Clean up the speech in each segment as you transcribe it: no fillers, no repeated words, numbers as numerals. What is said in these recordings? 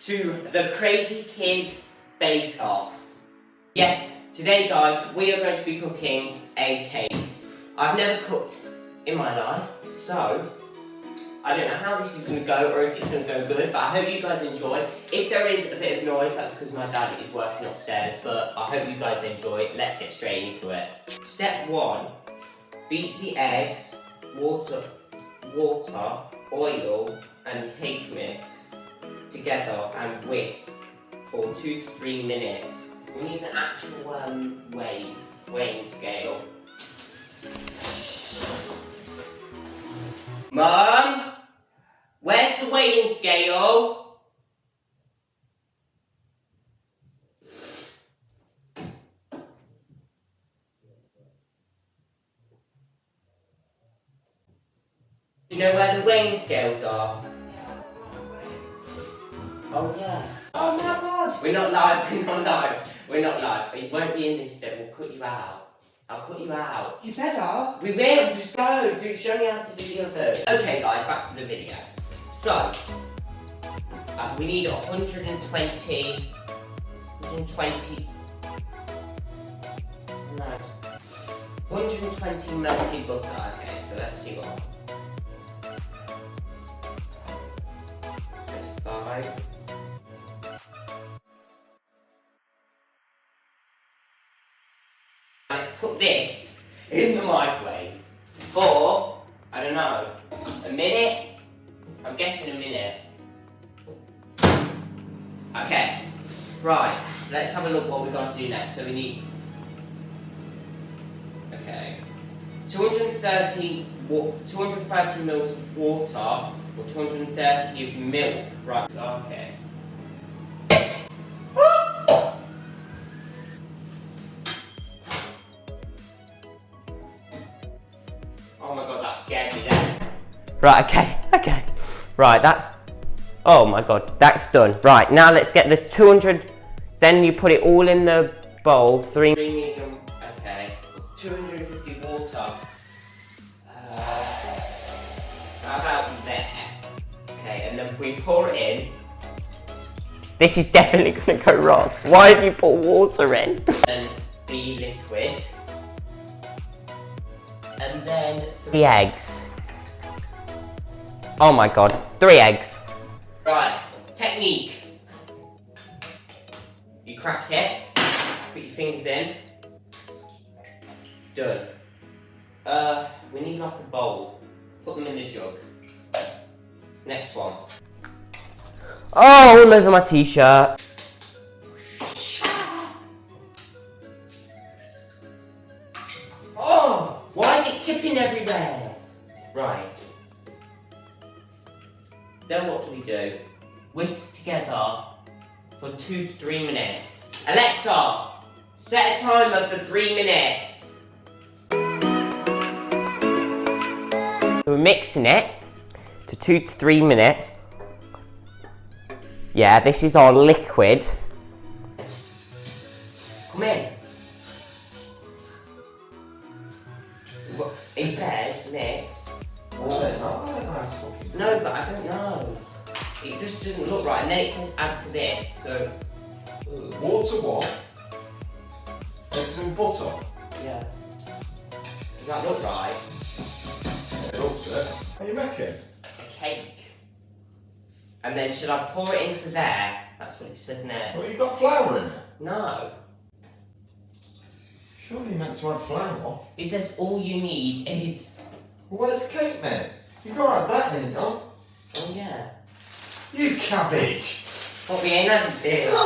to the Crazy Kid Bake Off. Yes, today guys, we are going to be cooking a cake. I've never cooked in my life, so I don't know how this is going to go or if it's going to go good, but I hope you guys enjoy. If there is a bit of noise, that's because my dad is working upstairs, but I hope you guys enjoy. Let's get straight into it. Step 1, beat the eggs, water, oil and cake mix together and whisk for 2 to 3 minutes. We need an actual weighing scale. Mum, where's the weighing scale? Do you know where the weighing scales are? Oh yeah. Oh my god! We're not live. It won't be in this bit, we'll cut you out. I'll cut you out. You better. We will, just go. Show me how to do the other. Okay guys, back to the video. So, we need 120 melted butter. Okay, so let's see what. 5. Let's put this in the microwave for, I don't know, a minute? I'm guessing a minute. Okay, right, let's have a look what we're going to do next. So we need, okay, 230 mils of water or 230 of milk, right, okay. Oh my god, that scared me then. Right, okay. Right, oh my god, that's done. Right, now let's get the 200, then you put it all in the bowl, 3 medium, okay. 250 water. How about there? Okay, and then we pour it in. This is definitely gonna go wrong. Why have you put water in? And the liquid. And then 3 eggs. Oh my god, 3 eggs. Right, technique. You crack it, put your fingers in. Done. We need like a bowl. Put them in the jug. Next one. Oh, all over my t-shirt. Oh, why is it tipping everywhere? Right. Then what do? Whisk together for 2 to 3 minutes. Alexa, set a timer for 3 minutes. We're mixing it to 2 to 3 minutes. Yeah, this is our liquid. Come in. It says mix. No, but I don't know. It just doesn't look right. And then it says add to this, so... Water what? Eggs and butter? Yeah. Does that look right? It looks it. What are you making? A cake. And then should I pour it into there? That's what it says next. Well, you got flour in it? No. Surely you meant to add flour. It says all you need is... Well, where's the cake, mate? You got to add that in, no? Oh yeah. You cabbage! What, we ain't added this? No!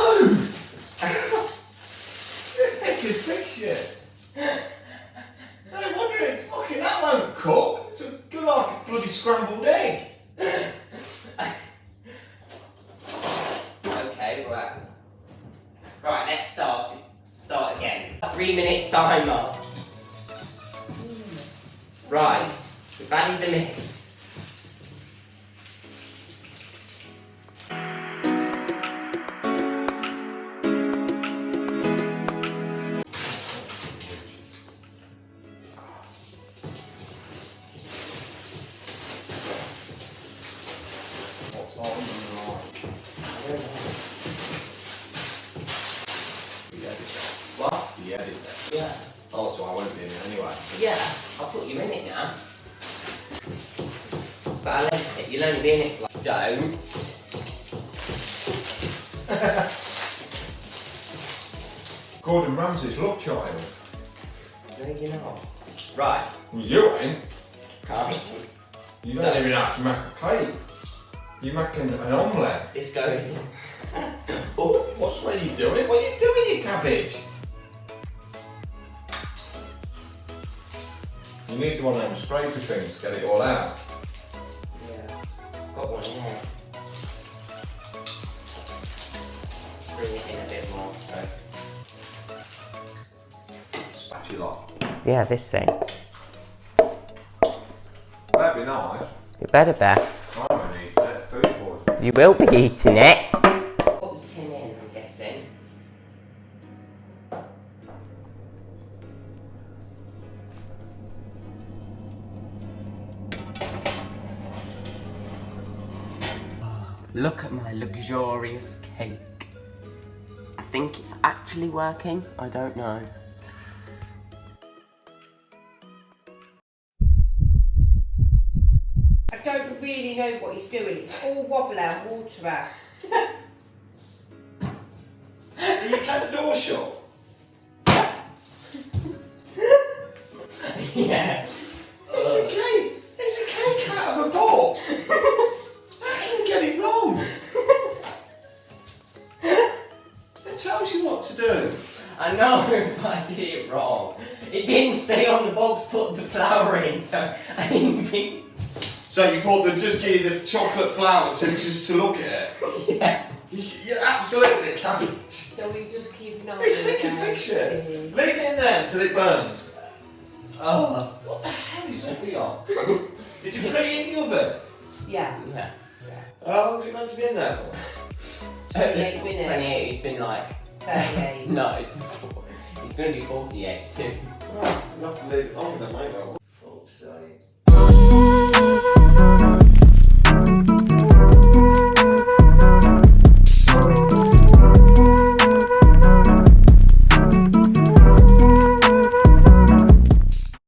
Make a picture. No wonder it fucking that won't cook. It's a good like a bloody scrambled egg. Okay, right. Right, let's start again. 3-minute timer. Right, we've added the mix. What's that one like? Yeah, I'll put you in it now. But I'll edit it. You'll only be in it for like... Don't. Gordon Ramsay's love child. No, you're not. Right. Well, you ain't. Can't. You So- don't even know how to make a cake. You're making an omelette. This goes in. Oops. What are you doing? What are you doing, you cabbage? You need one of them scraper things to get it all out. Yeah. Got one there. Bring it in a bit more, so. Spatula. Yeah, this thing. That'd be nice. You better be. I'm gonna eat that food for you. You will be eating it. Put the tin in, I'm guessing. Look at my luxurious cake. I think it's actually working. I don't know. I don't really know what he's doing. It's all wobbly and water out. You kept the door shut. Yeah. It's a cake. It's a cake out of a box. How can you get it wrong? It tells you what to do. I know, but I did it wrong. It didn't say on the box put the flour in, so I didn't think. So you thought they'd just give you the chocolate flour to just to look at it? Yeah. You're absolutely cabbage. So we just keep an eye on It's thick as it. big shit. It is. Leave it in there until it burns. Oh. What the hell is that we on? Did you preheat the oven? Yeah, Yeah. How long's it meant to be in there for? 28 minutes. 28, it's been like. 38. No, it's going to be 48 soon. Well, enough to leave it on then, mate.